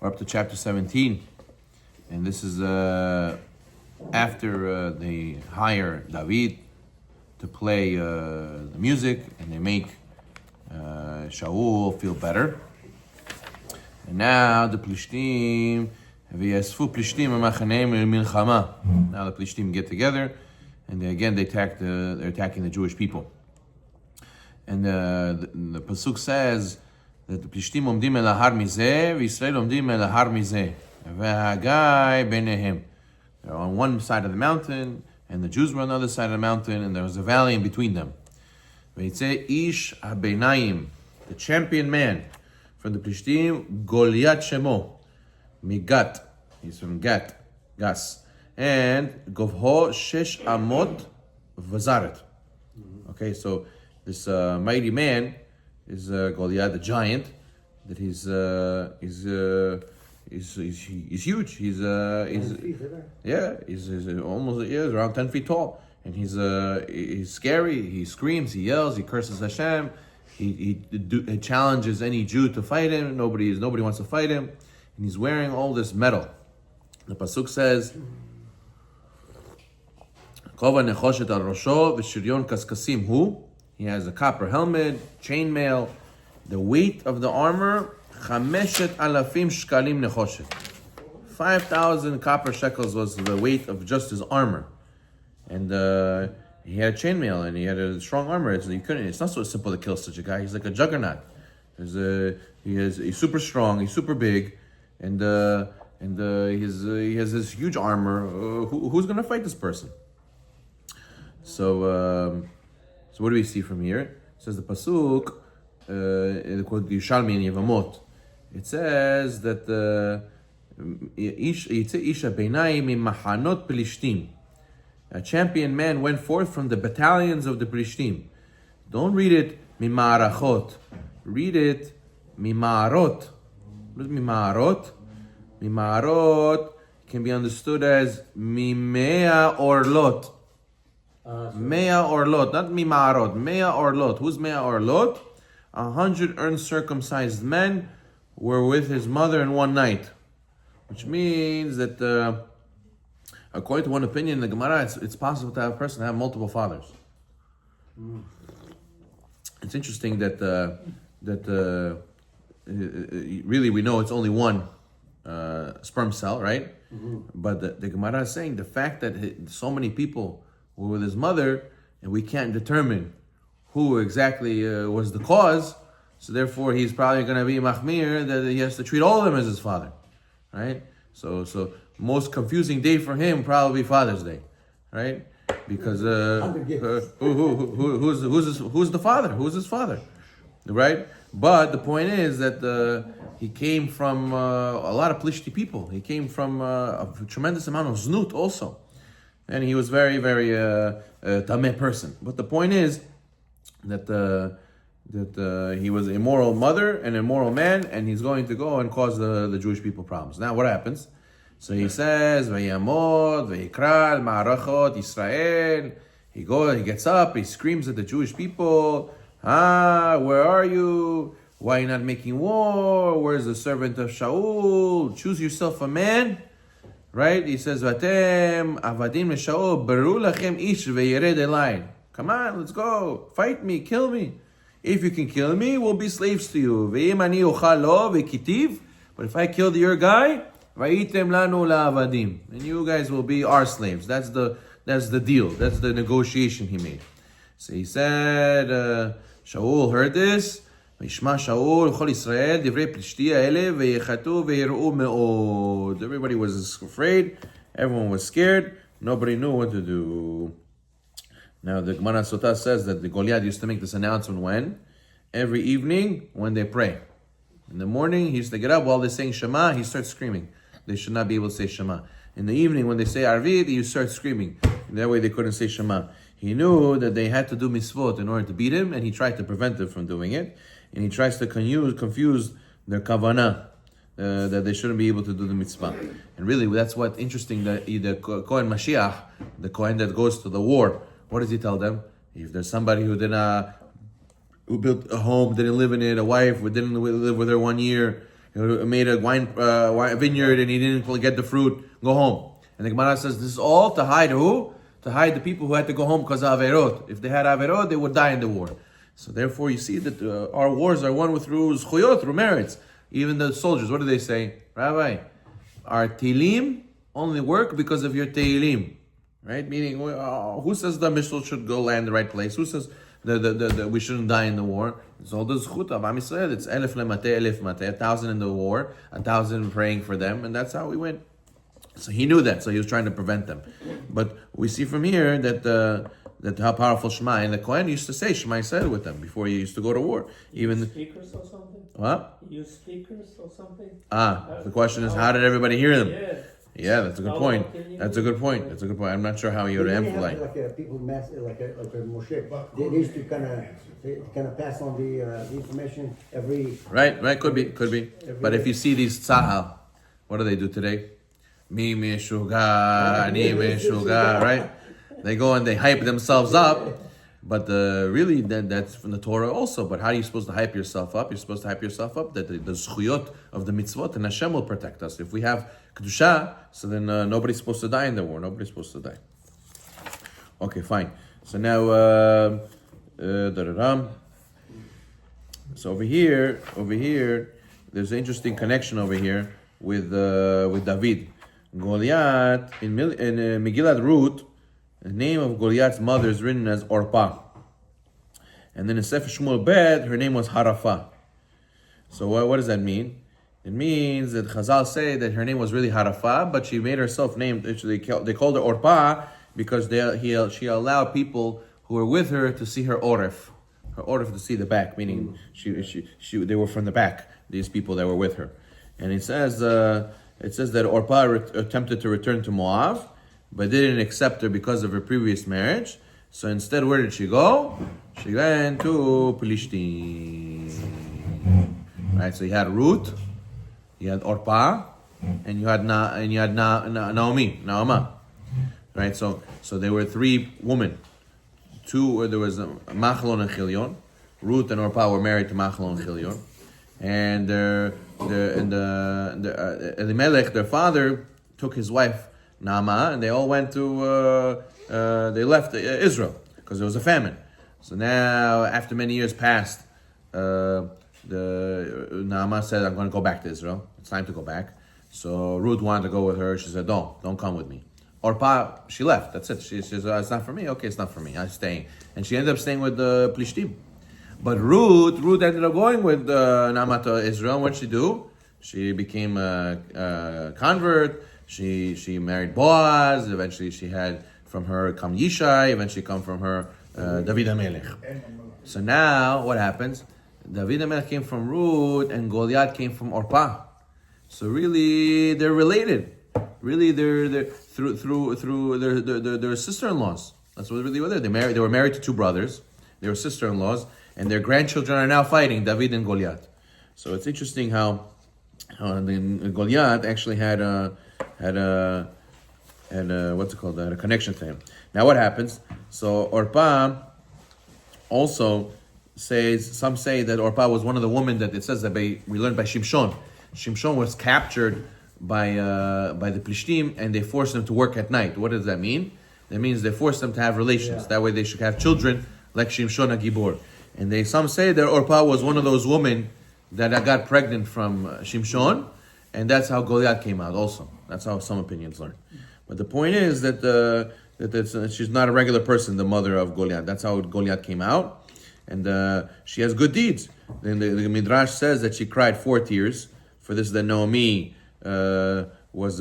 We're up to chapter 17. And this is after they hire David to play the music, and they make Shaul feel better. And now the Plishtim, now the Plishtim get together, and they're attacking the Jewish people. And the pasuk says that the Plishtim omdim el har mizeh, v'Yisrael omdim el har mizeh, v'hagai beinehem. They're on one side of the mountain, and the Jews were on the other side of the mountain, and there was a valley in between them. V'yitzeh ish habeinayim, the champion man from the Plishtim, Goliath Shemo, Migat, he's from Gas, and Govho shesh amot v'zaret. Okay, so this mighty man is Goliath, the giant. That he's huge. He's almost around 10 feet tall, and he's scary. He screams, he yells, he curses Hashem. He challenges any Jew to fight him. Nobody wants to fight him, and he's wearing all this metal. The pasuk says, "Kova nechoshet al rosho v'shiryon kaskasim hu." He has a copper helmet, chainmail. The weight of the armor, 5,000 shkalim nechoshet. 5,000 copper shekels was the weight of just his armor. And he had chainmail, and he had a strong armor. It's not so simple to kill such a guy. He's like a juggernaut. He's super strong. He's super big, and he has this huge armor. Who's going to fight this person? So what do we see from here? It says the pasuk, Yishalmi and Yevamot. It says that Isha Beinayim Machanot Pelishtim. A champion man went forth from the battalions of the Plishtim. Don't read it Mimarachot. Read it Mimarot. What is Mimarot? Mimarot can be understood as Mimea or Lot. Mea or Lot, not Mimarot. Mea or Lot. Who's Mea or Lot? 100 uncircumcised men were with his mother in one night, which means that according to one opinion in the Gemara, it's possible to have a person have multiple fathers. It's interesting that really we know it's only one sperm cell, right? Mm-hmm. But the Gemara is saying the fact that so many people were with his mother, and we can't determine who exactly was the cause, so therefore he's probably going to be machmir that he has to treat all of them as his father, right? So most confusing day for him probably Father's Day, right? Because who's the father? Who's his father, right? But the point is that he came from a lot of Plishti people. He came from a tremendous amount of znut also, and he was very, very tameh person. But the point is that he was an immoral mother and an immoral man, and he's going to go and cause the Jewish people problems. Now, what happens? So he says, "Vayamod, vayikral, ma'arachot Yisrael." He gets up, he screams at the Jewish people, where are you? Why are you not making war? Where's the servant of Shaul? Choose yourself a man. Right? He says, "Vatem avadim leShaul, beru lachem ish veyered elai." Come on, let's go. Fight me, kill me. If you can kill me, we'll be slaves to you. Ve'im ani ochal lo vekitiv. But if I killed your guy, vayitem lanu la'avadim, and you guys will be our slaves. That's the deal. That's the negotiation he made. So he said, Shaul heard this. V'yishma Shaul chol Yisrael divrei Plishti ha'ele ve'yechatu ve'yir'u me'od. Everybody was afraid. Everyone was scared. Nobody knew what to do. Now the Gemara Sotah says that the Goliath used to make this announcement when? Every evening when they pray. In the morning, he used to get up while they're saying Shema, he starts screaming. They should not be able to say Shema. In the evening when they say Arvit, he starts screaming. And that way they couldn't say Shema. He knew that they had to do mitzvot in order to beat him, and he tried to prevent them from doing it. And he tries to confuse their kavanah, that they shouldn't be able to do the mitzvah. And really, that's what's interesting, that the Kohen Mashiach, the Kohen that goes to the war, what does he tell them? If there's somebody who built a home, didn't live in it, a wife who didn't live with her 1 year, made a vineyard and he didn't get the fruit, go home. And the Gemara says this is all to hide who? To hide the people who had to go home because of Averot. If they had Averot, they would die in the war. So therefore you see that our wars are won through Zchuyot, through merits. Even the soldiers, what do they say? Rabbi, our Tilim only work because of your Teilim. Right? Meaning, who says the missile should go land the right place? Who says we shouldn't die in the war? It's all the zchut of Am Yisrael. It's elef lemate, elef mate, 1,000 in the war, 1,000 praying for them, and that's how we win. So he knew that, so he was trying to prevent them. But we see from here that how powerful Shema, and the Kohen used to say Shema Yisrael with them before he used to go to war. Even speakers or something? What? Use speakers or something? The question is, how did everybody hear them? Yeah. Yeah, that's a good point. That's a good point. That's a good point. I'm not sure how you would amplify. Like people like a Moshe. They used to kind of pass on the information every. Right. Could be. But if you see these tzahal, what do they do today? Mi meshuga, ani meshuga, right? They go and they hype themselves up. But really, that's from the Torah also. But how are you supposed to hype yourself up? You're supposed to hype yourself up that the zchuyot of the mitzvot and Hashem will protect us. If we have kedusha, so then nobody's supposed to die in the war. Nobody's supposed to die. Okay, fine. So now, so over here, there's an interesting connection over here with David. Goliath in Megillat Ruth. The name of Goliath's mother is written as Orpah. And then in Sefer Shemuel Bet, her name was Harapha. So what does that mean? It means that Chazal say that her name was really Harapha, but she made herself named, they called her Orpah because she allowed people who were with her to see her orif. Her orif to see the back, meaning they were from the back, these people that were with her. And it says that Orpah attempted to return to Moab, but they didn't accept her because of her previous marriage. So instead, where did she go? She went to Plishtim. Right. So you had Ruth, you had Orpah, and you had Naomi. Right. So there were three women. There was Machlon and Chilion. Ruth and Orpah were married to Machlon and Chilion, and Elimelech, their father, took his wife Naama, and they all went to, they left Israel, because there was a famine. So now, after many years passed, Naama said, I'm going to go back to Israel. It's time to go back. So Ruth wanted to go with her. She said, don't come with me. Orpah, she left. That's it. She says, it's not for me. Okay, it's not for me. I'm staying. And she ended up staying with the Plishtim. But Ruth ended up going with Naama to Israel. What did she do? She became a convert. She married Boaz. Eventually, she had from her come Yishai. Eventually, come from her David HaMelech. So now, what happens? David HaMelech came from Ruth, and Goliath came from Orpah. So really, they're related. Really, they're sister-in-laws. That's what really were there. They were married to two brothers. They were sister-in-laws, and their grandchildren are now fighting David and Goliath. So it's interesting how Goliath actually had a connection to him. Now what happens? So Orpah also says, some say that Orpah was one of the women that it says that we learned by Shimshon. Shimshon was captured by the Plishtim, and they forced them to work at night. What does that mean? That means they forced them to have relations. Yeah. That way they should have children like Shimshon HaGibor. And some say that Orpah was one of those women that got pregnant from Shimshon, and that's how Goliath came out also. That's how some opinions learn. But the point is that she's not a regular person, the mother of Goliath. That's how Goliath came out. And she has good deeds. Then the Midrash says that she cried 4 tears for this, that Naomi was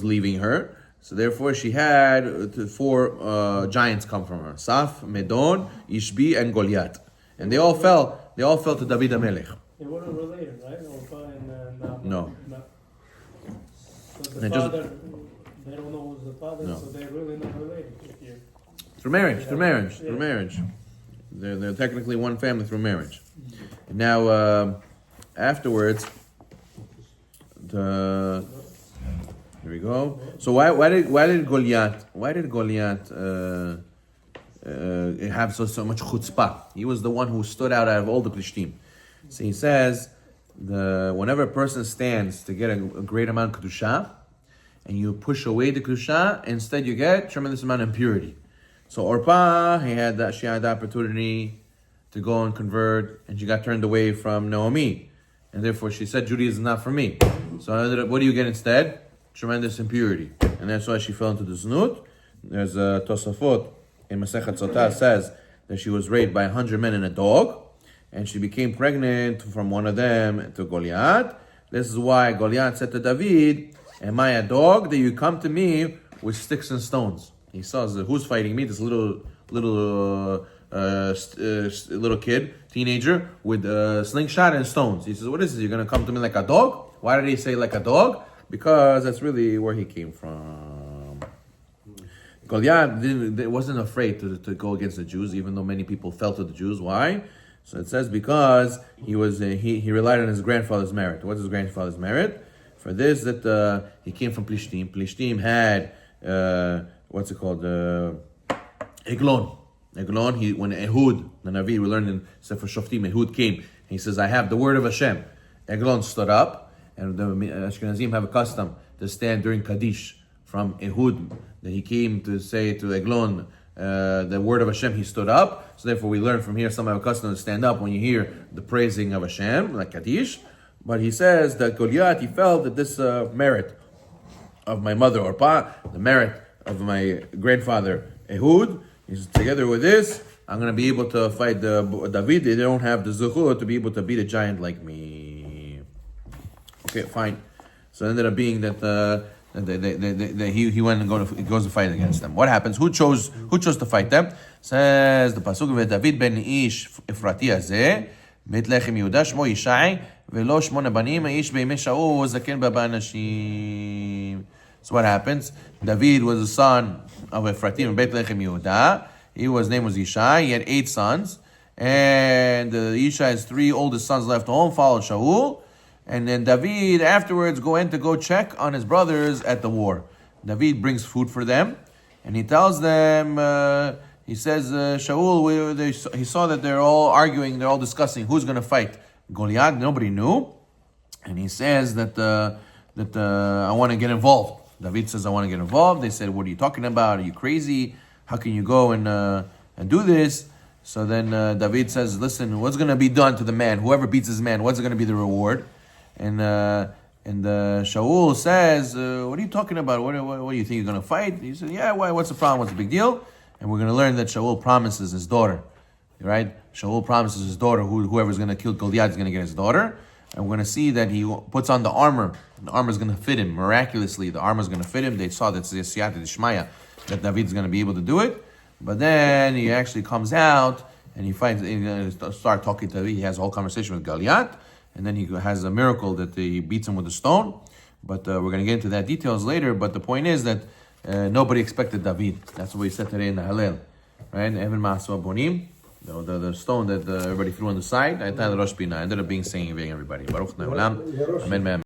leaving her. So therefore she had 4 giants come from her. Saf, Medon, Ishbi, and Goliath. And they all fell to David HaMelech. They weren't related, right? Orpah and No. So the father, they don't know who's the father, no. So they're really not related. Through marriage. They're technically one family through marriage. And now, afterwards, here we go. So why did Goliath have so much chutzpah? He was the one who stood out of all the Plishtim. So he says whenever a person stands to get a great amount of kedusha, and you push away the kedusha, instead you get tremendous amount of impurity. So Orpah, she had the opportunity to go and convert, and she got turned away from Naomi, and therefore she said, Judaism is not for me. So what do you get instead? Tremendous impurity, and that's why she fell into the znut. There's a Tosafot in Masechet Sotah says that she was raped by 100 men and a dog, and she became pregnant from one of them to Goliath. This is why Goliath said to David, am I a dog that you come to me with sticks and stones? He says, who's fighting me? This little kid, teenager, with a slingshot and stones. He says, what is this? You're going to come to me like a dog? Why did he say like a dog? Because that's really where he came from. Goliath wasn't afraid to go against the Jews, even though many people fell to the Jews. Why? So it says because he relied on his grandfather's merit. What's his grandfather's merit? For this, that he came from Plishtim. Plishtim had what's it called? Eglon. Eglon. When Ehud, the Navi, we learned in Sefer Shoftim, Ehud came. And he says, "I have the word of Hashem." Eglon stood up, and the Ashkenazim have a custom to stand during Kaddish from Ehud. That he came to say to Eglon, the word of Hashem, he stood up. So therefore we learn from here, some have a custom to stand up when you hear the praising of Hashem, like Kaddish. But he says that Goliath, he felt that this merit of my mother Orpah, the merit of my grandfather Ehud, is together with this, I'm going to be able to fight David. They don't have the zuchur to be able to beat a giant like me. Okay, fine. So it ended up being that he went and he goes to fight against them. What happens? Who chose to fight them? Says the pasuk, David ben Ish Efrati hazeh mit lechem Yehuda shmo Yishai velo shmona banim ish beimei Shaul zaken baba nashim. So what happens? David was the son of Efratim in Beit Lechem Yehuda. His name was Yishai. He had 8 sons, and Yishai's 3 oldest sons left home, followed Shaul. And then David afterwards went to go check on his brothers at the war. David brings food for them, and he tells them, he says, Shaul, he saw that they're all arguing, they're all discussing who's going to fight Goliath. Nobody knew. And he says that I want to get involved. David says, I want to get involved. They said, what are you talking about? Are you crazy? How can you go and do this? So then David says, listen, what's going to be done to the man? Whoever beats his man, what's going to be the reward? And Shaul says, what are you talking about? What do you think you're going to fight? He said, yeah, why? What's the problem? What's the big deal? And we're going to learn that Shaul promises his daughter, right? Shaul promises his daughter, whoever's going to kill Goliath is going to get his daughter. And we're going to see that he puts on the armor. The armor is going to fit him. Miraculously, the armor is going to fit him. They saw that the Siyata Dishmaya, that David's going to be able to do it. But then he actually comes out and he's going to start talking to David. He has a whole conversation with Goliath. And then he has a miracle that he beats him with a stone. But we're going to get into that details later. But the point is that nobody expected David. That's what we said today in the Hallel. Right? Even Ma'aseh Bonim. The stone that everybody threw on the side, ended up being saving everybody. Baruch Ne'olam. Amen.